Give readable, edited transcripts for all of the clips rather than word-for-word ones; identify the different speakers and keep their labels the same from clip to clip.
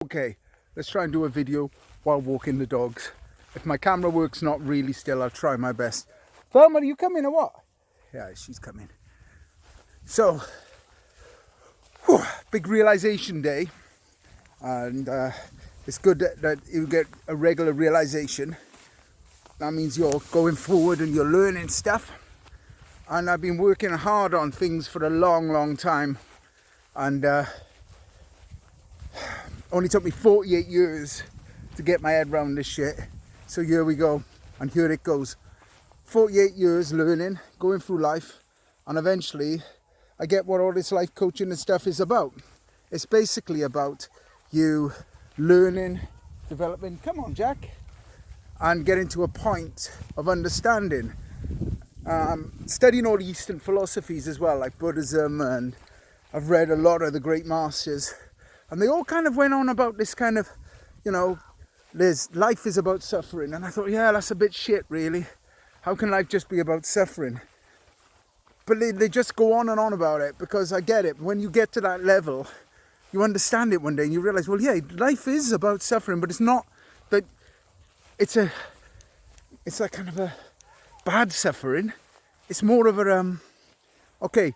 Speaker 1: Okay, let's try and do a video while walking the dogs. If my camera works not really still, I'll try my best. Thelma, are you coming or what? Yeah, she's coming. So, big realization day. And it's good that you get a regular realization. That means you're going forward and you're learning stuff. And I've been working hard on things for a long time. And only took me 48 years to get my head around this shit. So here we go, and here it goes. 48 years learning, going through life, and eventually I get what all this life coaching and stuff is about. It's basically about you learning, developing, come on Jack, and getting to a point of understanding. Studying all the Eastern philosophies as well, like Buddhism, and I've read a lot of the great masters. And they all kind of went on about this kind of, life is about suffering. And I thought, yeah, that's a bit shit, really. How can life just be about suffering? But they just go on and on about it, because I get it. When you get to that level, you understand it one day and you realize, well, yeah, life is about suffering, but it's not that it's like kind of a bad suffering. It's more of a, okay,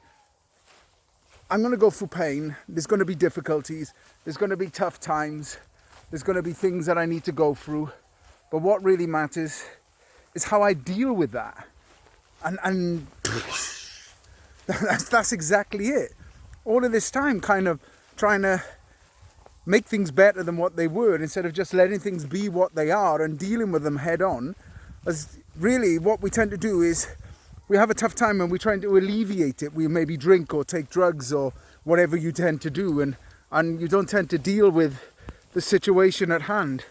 Speaker 1: I'm going to go through pain. There's going to be difficulties. There's going to be tough times. There's going to be things that I need to go through. But what really matters is how I deal with that. And that's exactly it. All of this time kind of trying to make things better than what they were, instead of just letting things be what they are and dealing with them head on. As really what we tend to do is, we have a tough time and we're trying to alleviate it. We maybe drink or take drugs or whatever you tend to do, and you don't tend to deal with the situation at hand.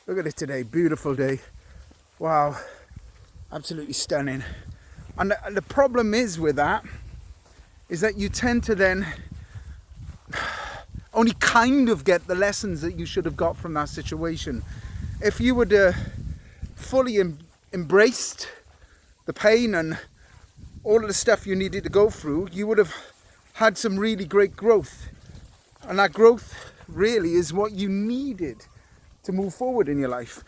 Speaker 1: Look at it today, beautiful day. Wow, absolutely stunning. And the problem is with that, is that you tend to then only kind of get the lessons that you should have got from that situation. If you would fully embraced the pain and all of the stuff you needed to go through, you would have had some really great growth. And that growth really is what you needed to move forward in your life.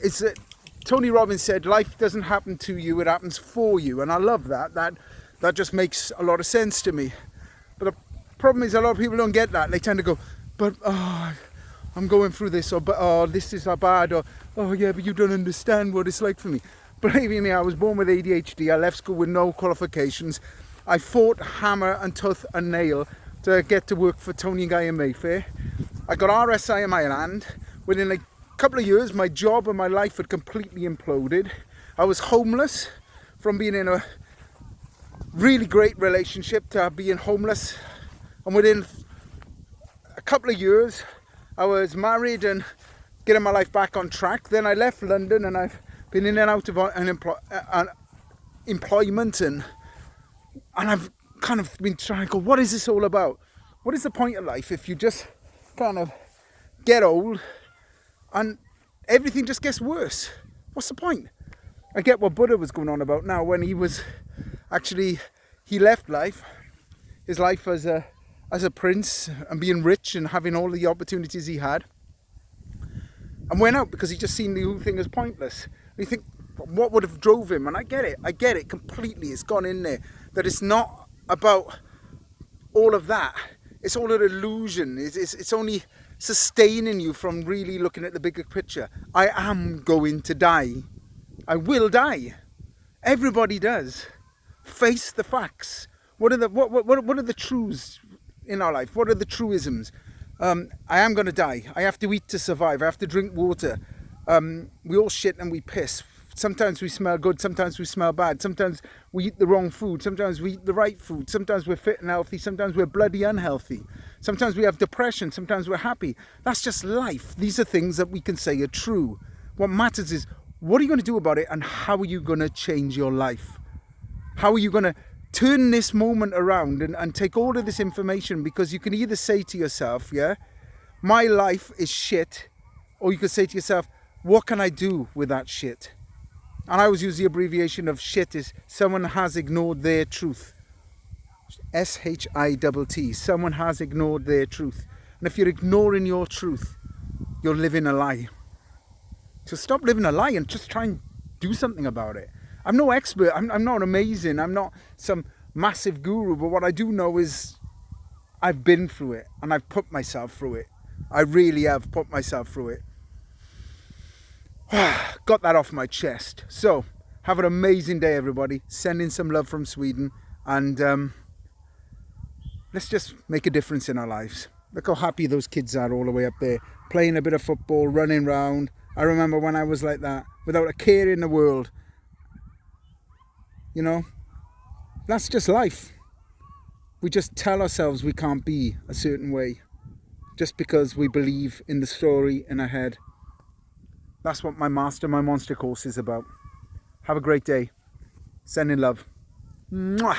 Speaker 1: It's that Tony Robbins said, life doesn't happen to you, it happens for you. And I love that. That just makes a lot of sense to me. But the problem is, a lot of people don't get that. They tend to go, but I'm going through this, or but this is bad, or oh yeah, but you don't understand what it's like for me. Believe me, I was born with ADHD. I left school with no qualifications. I fought hammer and tooth and nail to get to work for Tony and Guy in Mayfair. I got RSI in my hand. Within a couple of years, my job and my life had completely imploded. I was homeless, from being in a really great relationship to being homeless. And within a couple of years, I was married and getting my life back on track. Then I left London, and I've been in and out of employment, and I've kind of been trying to go, what is this all about? What is the point of life if you just kind of get old and everything just gets worse? What's the point? I get what Buddha was going on about now, when he left life, his life as a prince, and being rich and having all the opportunities he had, and went out because he just seen the whole thing as pointless. And you think, what would have drove him? And I get it completely. It's gone in there, that it's not about all of that. It's all an illusion. It's only sustaining you from really looking at the bigger picture. I am going to die. I will die. Everybody does. Face the facts. What are the truths in our life? What are the truisms? I am going to die. I have to eat to survive. I have to drink water. We all shit and we piss. Sometimes we smell good, sometimes we smell bad. Sometimes we eat the wrong food, sometimes we eat the right food. Sometimes we're fit and healthy, sometimes we're bloody unhealthy. Sometimes we have depression, sometimes we're happy. That's just life. These are things that we can say are true. What matters is, what are you going to do about it, and how are you going to change your life? How are you going to turn this moment around and take all of this information? Because you can either say to yourself, yeah, my life is shit, or you could say to yourself, what can I do with that shit? And I always use the abbreviation of shit is someone has ignored their truth. SHITT. Someone has ignored their truth. And if you're ignoring your truth, you're living a lie. So stop living a lie and just try and do something about it. I'm no expert, I'm not amazing, I'm not some massive guru, but what I do know is I've been through it and I've put myself through it. I really have put myself through it. Got that off my chest. So have an amazing day, everybody. Sending some love from Sweden, and let's just make a difference in our lives. Look how happy those kids are all the way up there, playing a bit of football, running around. I remember when I was like that, without a care in the world. You know, that's just life. We just tell ourselves we can't be a certain way just because we believe in the story in our head. That's what my Master My Monster course is about. Have a great day. Sending love. Mwah.